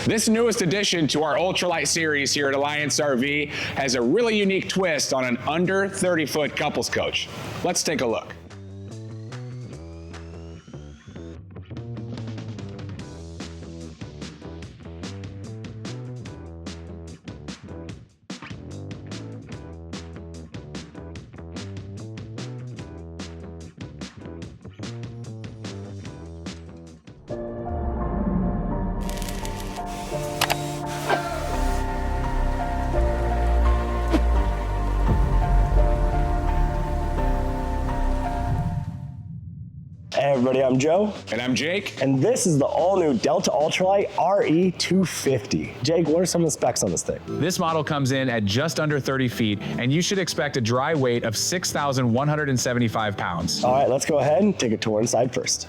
This newest addition to our ultralight series here at Alliance RV has a really unique twist on an under 30-foot couples coach. Let's take a look. Hey everybody, I'm Joe. And I'm Jake. And this is the all-new Delta Ultralight RE250. Jake, what are some of the specs on this thing? This model comes in at just under 30 feet, and you should expect a dry weight of 6,175 pounds. All right, let's go ahead and take a tour inside first.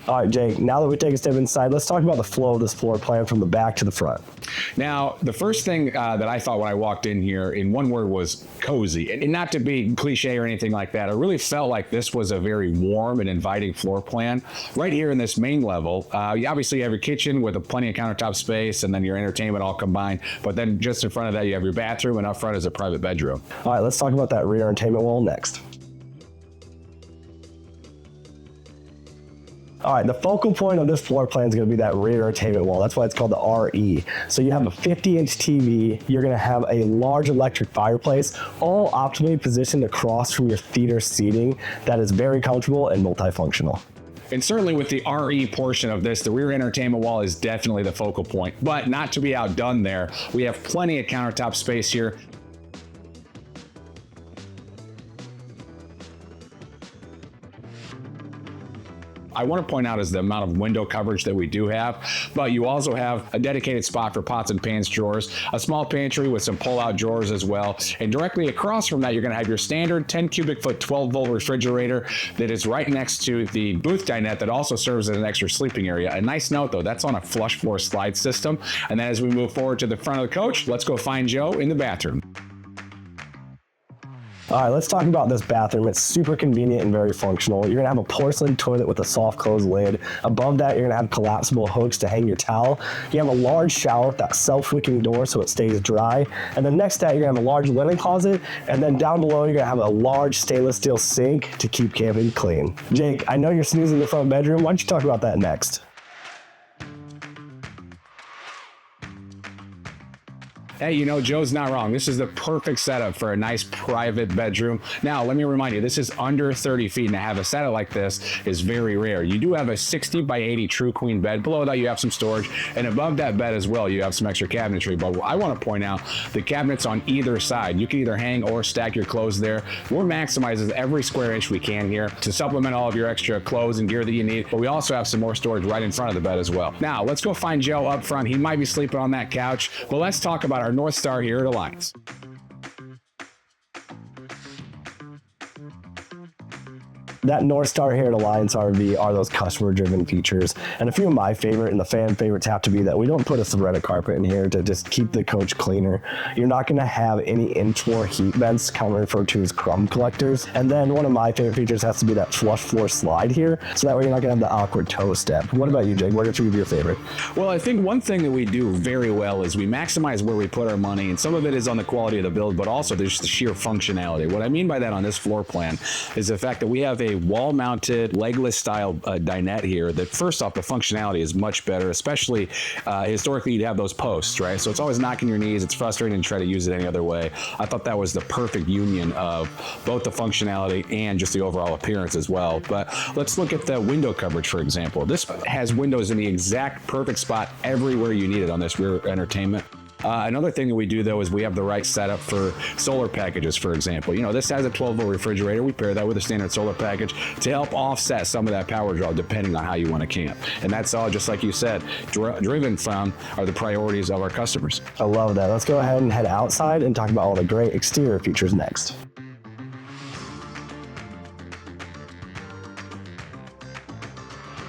All right, Jake, now that we take a step inside, let's talk about the flow of this floor plan from the back to the front. Now, the first thing that I thought when I walked in here, in one word, was cozy. And not to be cliche or anything like that, I really felt like this was a very warm and inviting floor plan. Right here in this main level, you obviously have your kitchen with plenty of countertop space and then your entertainment all combined. But then just in front of that, you have your bathroom, and up front is a private bedroom. All right, let's talk about that rear entertainment wall next. All right, the focal point of this floor plan is going to be that rear entertainment wall. That's why it's called the RE. So you have a 50-inch TV. You're going to have a large electric fireplace, all optimally positioned across from your theater seating that is very comfortable and multifunctional. And certainly with the RE portion of this, the rear entertainment wall is definitely the focal point. But not to be outdone there, we have plenty of countertop space here. I want to point out is the amount of window coverage that we do have, but you also have a dedicated spot for pots and pans drawers, a small pantry with some pull-out drawers as well, and directly across from that, you're going to have your standard 10 cubic foot 12-volt refrigerator that is right next to the booth dinette that also serves as an extra sleeping area. A nice note, though, that's on a flush floor slide system. And then as we move forward to the front of the coach, let's go find Joe in the bathroom. All right, let's talk about this bathroom. It's super convenient and very functional. You're gonna have a porcelain toilet with a soft close lid. Above that, you're gonna have collapsible hooks to hang your towel. You have a large shower with that self-wicking door so it stays dry. And then next to that, you're gonna have a large linen closet. And then down below, you're gonna have a large stainless steel sink to keep camping clean. Jake, I know you're snoozing the front bedroom. Why don't you talk about that next? Hey, you know, Joe's not wrong. This is the perfect setup for a nice private bedroom. Now, let me remind you, this is under 30 feet, and to have a setup like this is very rare. You do have a 60 by 80 true queen bed. Below that, you have some storage, and above that bed as well, you have some extra cabinetry. But I want to point out the cabinets on either side. You can either hang or stack your clothes there. We're maximizing every square inch we can here to supplement all of your extra clothes and gear that you need, but we also have some more storage right in front of the bed as well. Now, let's go find Joe up front. He might be sleeping on that couch, but let's talk about our North Star here at Alliance. That North Star here at Alliance RV are those customer-driven features. And a few of my favorite and the fan favorites have to be that we don't put a threaded carpet in here to just keep the coach cleaner. You're not going to have any in-floor heat vents, commonly referred to as crumb collectors. And then one of my favorite features has to be that flush floor slide here, so that way you're not going to have the awkward toe step. What about you, Jake? What are two of your favorite? Well, I think one thing that we do very well is we maximize where we put our money, and some of it is on the quality of the build, but also there's the sheer functionality. What I mean by that on this floor plan is the fact that we have a wall-mounted legless style dinette here that, first off, the functionality is much better, especially historically you'd have those posts, right? So it's always knocking your knees. It's frustrating to try to use it any other way. I thought that was the perfect union of both the functionality and just the overall appearance as well. But let's look at the window coverage, for example. This has windows in the exact perfect spot everywhere you need it on this rear entertainment. Another thing that we do, though, is we have the right setup for solar packages, for example. You know, this has a 12-volt refrigerator. We pair that with a standard solar package to help offset some of that power draw depending on how you want to camp. And that's all, just like you said, driven from are the priorities of our customers. I love that. Let's go ahead and head outside and talk about all the great exterior features next.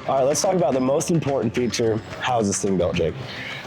All right, let's talk about the most important feature. How is this thing built, Jake?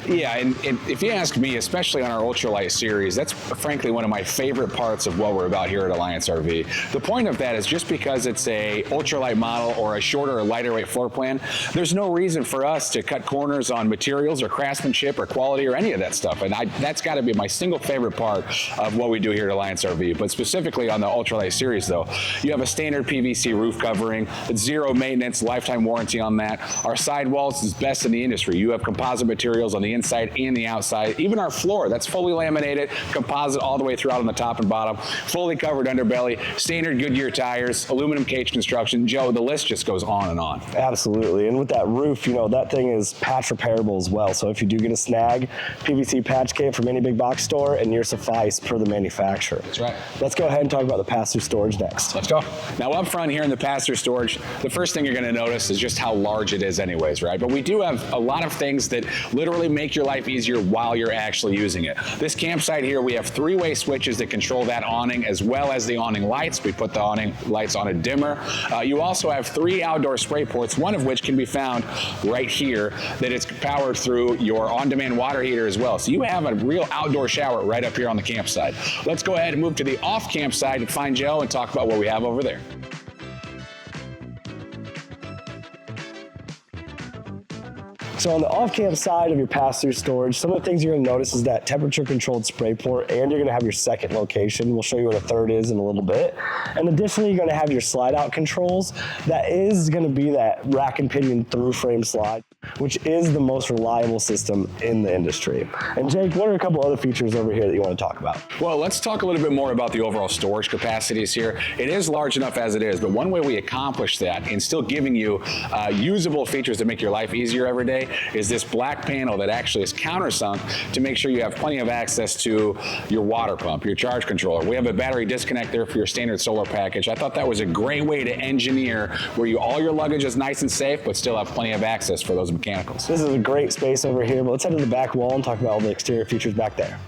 Yeah, and if you ask me, especially on our ultralight series, that's frankly one of my favorite parts of what we're about here at Alliance RV. The point of that is just because it's a ultralight model or a shorter or lighter weight floor plan, there's no reason for us to cut corners on materials or craftsmanship or quality or any of that stuff. And that's got to be my single favorite part of what we do here at Alliance RV. But specifically on the ultralight series, though, you have a standard PVC roof covering, zero maintenance, lifetime warranty on that. Our sidewalls is best in the industry. You have composite materials on the inside and the outside. Even our floor, that's fully laminated, composite all the way throughout on the top and bottom, fully covered underbelly, standard Goodyear tires, aluminum cage construction. Joe, the list just goes on and on. Absolutely. And with that roof, you know, that thing is patch repairable as well. So if you do get a snag, PVC patch kit from any big box store and you're sufficed per the manufacturer. That's right. Let's go ahead and talk about the pass-through storage next. Let's go. Now up front here in the pass-through storage, the first thing you're going to notice is just how large it is anyways, right? But we do have a lot of things that literally make your life easier while you're actually using it. This campsite here, we have three-way switches that control that awning as well as the awning lights. We put the awning lights on a dimmer. You also have 3 outdoor spray ports, one of which can be found right here, that it's powered through your on-demand water heater as well. So you have a real outdoor shower right up here on the campsite. Let's go ahead and move to the off-camp side and find Joe and talk about what we have over there. So on the off-camp side of your pass-through storage, some of the things you're going to notice is that temperature-controlled spray port, and you're going to have your second location. We'll show you what a third is in a little bit. And additionally, you're going to have your slide-out controls. That is going to be that rack and pinion through-frame slide, which is the most reliable system in the industry. And Jake, what are a couple other features over here that you want to talk about? Well, let's talk a little bit more about the overall storage capacities here. It is large enough as it is, but one way we accomplish that and still giving you usable features that make your life easier every day is this black panel that actually is countersunk to make sure you have plenty of access to your water pump, your charge controller. We have a battery disconnect there for your standard solar package. I thought that was a great way to engineer where all your luggage is nice and safe, but still have plenty of access for those mechanicals. This is a great space over here, but let's head to the back wall and talk about all the exterior features back there.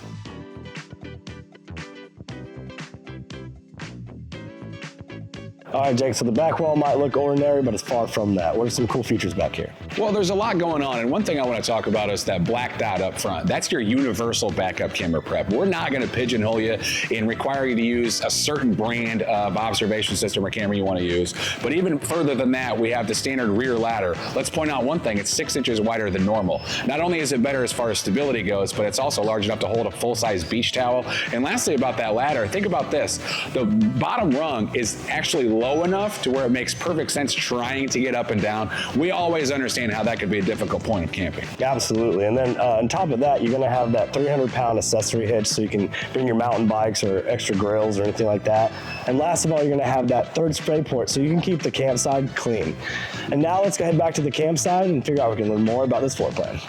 All right, Jake, so the back wall might look ordinary, but it's far from that. What are some cool features back here? Well, there's a lot going on, and one thing I want to talk about is that black dot up front. That's your universal backup camera prep. We're not going to pigeonhole you and require you to use a certain brand of observation system or camera you want to use. But even further than that, we have the standard rear ladder. Let's point out one thing, it's 6 inches wider than normal. Not only is it better as far as stability goes, but it's also large enough to hold a full-size beach towel. And lastly about that ladder, think about this. The bottom rung is actually low enough to where it makes perfect sense trying to get up and down. We always understand how that could be a difficult point of camping. Absolutely. And then on top of that, you're going to have that 300-pound accessory hitch so you can bring your mountain bikes or extra grills or anything like that. And last of all, you're going to have that third spray port so you can keep the campsite clean. And now let's go head back to the campsite and figure out if we can learn more about this floor plan.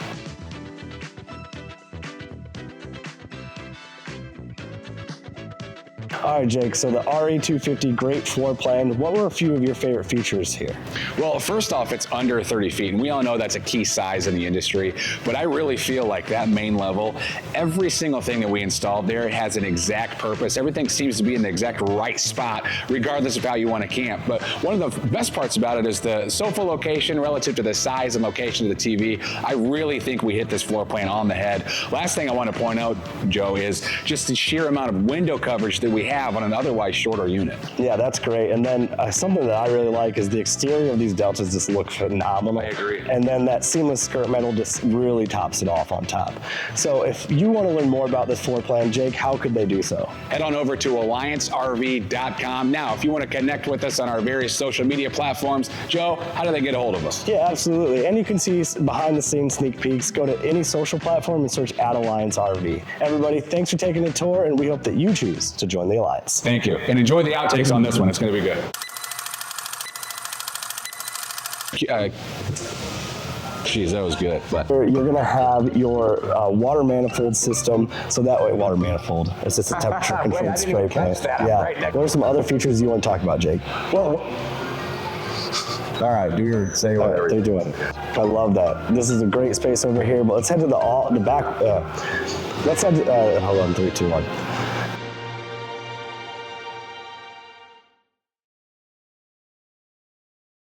All right, Jake, so the RE250, great floor plan. What were a few of your favorite features here? Well, first off, it's under 30 feet, and we all know that's a key size in the industry, but I really feel like that main level, every single thing that we installed there has an exact purpose. Everything seems to be in the exact right spot, regardless of how you want to camp. But one of the best parts about it is the sofa location relative to the size and location of the TV. I really think we hit this floor plan on the head. Last thing I want to point out, Joe, is just the sheer amount of window coverage that we have on an otherwise shorter unit. Yeah, that's great. And then something that I really like is the exterior of these Deltas just look phenomenal. I agree. And then that seamless skirt metal just really tops it off on top. So if you want to learn more about this floor plan, Jake, how could they do so? Head on over to alliancerv.com. Now, if you want to connect with us on our various social media platforms, Joe, how do they get a hold of us? Yeah, absolutely. And you can see behind the scenes sneak peeks. Go to any social platform and search @AllianceRV. Everybody, thanks for taking the tour, and we hope that you choose to join the Alliance. Thank you. And enjoy the outtakes on this one. It's going to be good. Geez, that was good. But You're going to have your water manifold system. So that way, water manifold. It's just a temperature controlled spray can. Yeah. What are some other features you want to talk about, Jake? Well, all right, do your say whatever. They're doing. I love that. This is a great space over here, but let's head to the back. Let's head. Hold on, 3, 2, 1.